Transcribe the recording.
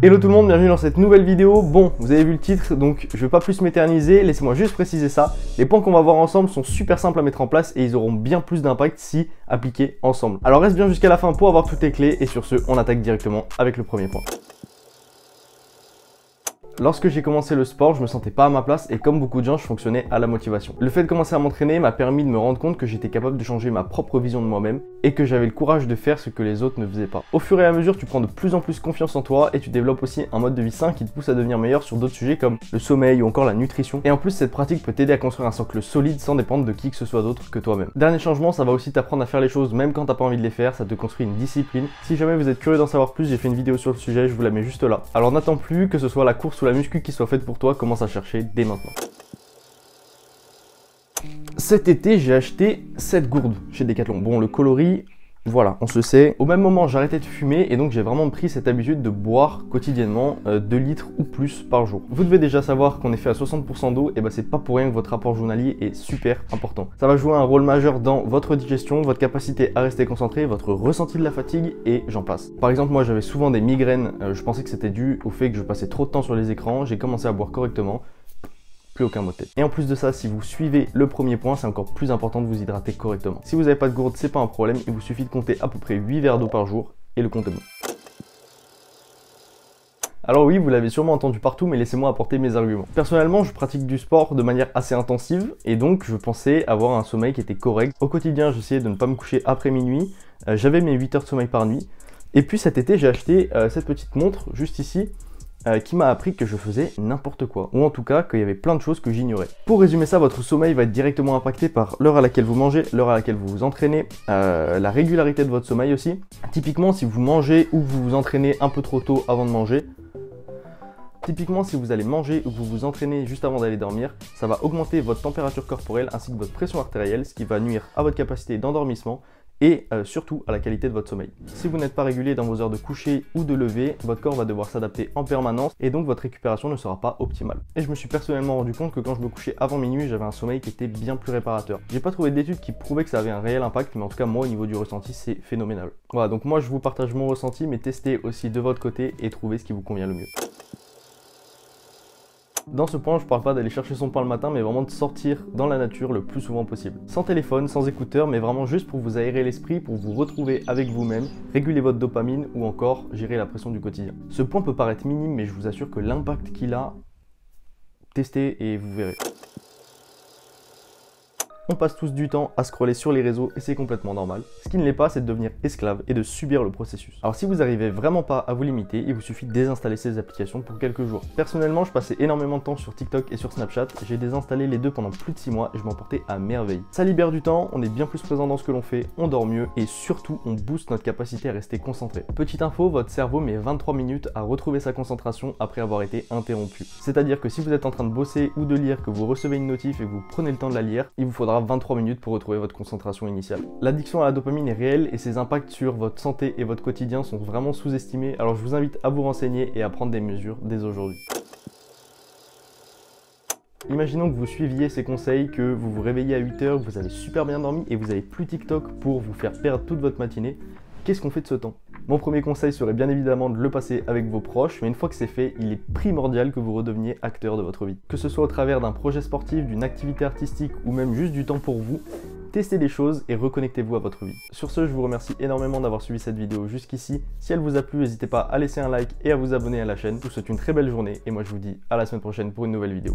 Hello tout le monde, bienvenue dans cette nouvelle vidéo. Bon, vous avez vu le titre, donc je ne vais pas plus m'éterniser, laissez-moi juste préciser ça. Les points qu'on va voir ensemble sont super simples à mettre en place et ils auront bien plus d'impact si appliqués ensemble. Alors reste bien jusqu'à la fin pour avoir toutes les clés et sur ce, on attaque directement avec le premier point. Lorsque j'ai commencé le sport, je me sentais pas à ma place et comme beaucoup de gens, je fonctionnais à la motivation. Le fait de commencer à m'entraîner m'a permis de me rendre compte que j'étais capable de changer ma propre vision de moi-même et que j'avais le courage de faire ce que les autres ne faisaient pas. Au fur et à mesure, tu prends de plus en plus confiance en toi et tu développes aussi un mode de vie sain qui te pousse à devenir meilleur sur d'autres sujets comme le sommeil ou encore la nutrition. Et en plus, cette pratique peut t'aider à construire un socle solide sans dépendre de qui que ce soit d'autre que toi-même. Dernier changement, ça va aussi t'apprendre à faire les choses même quand t'as pas envie de les faire, ça te construit une discipline. Si jamais vous êtes curieux d'en savoir plus, j'ai fait une vidéo sur le sujet, je vous la mets juste là. Alors n'attends plus que ce soit la course ou la muscu qui soit faite pour toi, commence à chercher dès maintenant. Cet été, j'ai acheté cette gourde chez Decathlon. Bon, le coloris, voilà, on se sait. Au même moment, j'arrêtais de fumer et donc j'ai vraiment pris cette habitude de boire quotidiennement 2 litres ou plus par jour. Vous devez déjà savoir qu'on est fait à 60% d'eau, et bah c'est pas pour rien que votre rapport journalier est super important. Ça va jouer un rôle majeur dans votre digestion, votre capacité à rester concentré, votre ressenti de la fatigue et j'en passe. Par exemple, moi j'avais souvent des migraines, je pensais que c'était dû au fait que je passais trop de temps sur les écrans, j'ai commencé à boire correctement. Plus aucun mot de tête. Et en plus de ça, si vous suivez le premier point, c'est encore plus important de vous hydrater correctement. Si vous n'avez pas de gourde, c'est pas un problème, il vous suffit de compter à peu près 8 verres d'eau par jour et le compte est bon. Alors oui, vous l'avez sûrement entendu partout, mais laissez-moi apporter mes arguments. Personnellement, je pratique du sport de manière assez intensive et donc je pensais avoir un sommeil qui était correct. Au quotidien, j'essayais de ne pas me coucher après minuit, j'avais mes 8 heures de sommeil par nuit. Et puis cet été, j'ai acheté cette petite montre juste ici, qui m'a appris que je faisais n'importe quoi, ou en tout cas qu'il y avait plein de choses que j'ignorais. Pour résumer ça, votre sommeil va être directement impacté par l'heure à laquelle vous mangez, l'heure à laquelle vous vous entraînez, la régularité de votre sommeil aussi. Typiquement, si vous mangez ou vous vous entraînez un peu trop tôt avant de manger, si vous allez manger ou que vous vous entraînez juste avant d'aller dormir, ça va augmenter votre température corporelle ainsi que votre pression artérielle, ce qui va nuire à votre capacité d'endormissement et surtout à la qualité de votre sommeil. Si vous n'êtes pas régulier dans vos heures de coucher ou de lever, votre corps va devoir s'adapter en permanence et donc votre récupération ne sera pas optimale. Et je me suis personnellement rendu compte que quand je me couchais avant minuit, j'avais un sommeil qui était bien plus réparateur. J'ai pas trouvé d'études qui prouvaient que ça avait un réel impact, mais en tout cas moi au niveau du ressenti c'est phénoménal. Voilà, donc moi je vous partage mon ressenti, mais testez aussi de votre côté et trouvez ce qui vous convient le mieux. Dans ce point, je parle pas d'aller chercher son pain le matin, mais vraiment de sortir dans la nature le plus souvent possible. Sans téléphone, sans écouteurs, mais vraiment juste pour vous aérer l'esprit, pour vous retrouver avec vous-même, réguler votre dopamine ou encore gérer la pression du quotidien. Ce point peut paraître minime, mais je vous assure que l'impact qu'il a, testez et vous verrez. On passe tous du temps à scroller sur les réseaux et c'est complètement normal. Ce qui ne l'est pas, c'est de devenir esclave et de subir le processus. Alors si vous n'arrivez vraiment pas à vous limiter, il vous suffit de désinstaller ces applications pour quelques jours. Personnellement, je passais énormément de temps sur TikTok et sur Snapchat. J'ai désinstallé les deux pendant plus de 6 mois et je m'en portais à merveille. Ça libère du temps, on est bien plus présent dans ce que l'on fait, on dort mieux et surtout on booste notre capacité à rester concentré. Petite info, votre cerveau met 23 minutes à retrouver sa concentration après avoir été interrompu. C'est-à-dire que si vous êtes en train de bosser ou de lire, que vous recevez une notif et que vous prenez le temps de la lire, il vous faudra 23 minutes pour retrouver votre concentration initiale. L'addiction à la dopamine est réelle et ses impacts sur votre santé et votre quotidien sont vraiment sous-estimés, alors je vous invite à vous renseigner et à prendre des mesures dès aujourd'hui. Imaginons que vous suiviez ces conseils, que vous vous réveillez à 8 h, que vous avez super bien dormi et vous n'avez plus TikTok pour vous faire perdre toute votre matinée. Qu'est-ce qu'on fait de ce temps? Mon premier conseil serait bien évidemment de le passer avec vos proches, mais une fois que c'est fait, il est primordial que vous redeveniez acteur de votre vie. Que ce soit au travers d'un projet sportif, d'une activité artistique ou même juste du temps pour vous, testez des choses et reconnectez-vous à votre vie. Sur ce, je vous remercie énormément d'avoir suivi cette vidéo jusqu'ici. Si elle vous a plu, n'hésitez pas à laisser un like et à vous abonner à la chaîne. Je vous souhaite une très belle journée et moi je vous dis à la semaine prochaine pour une nouvelle vidéo.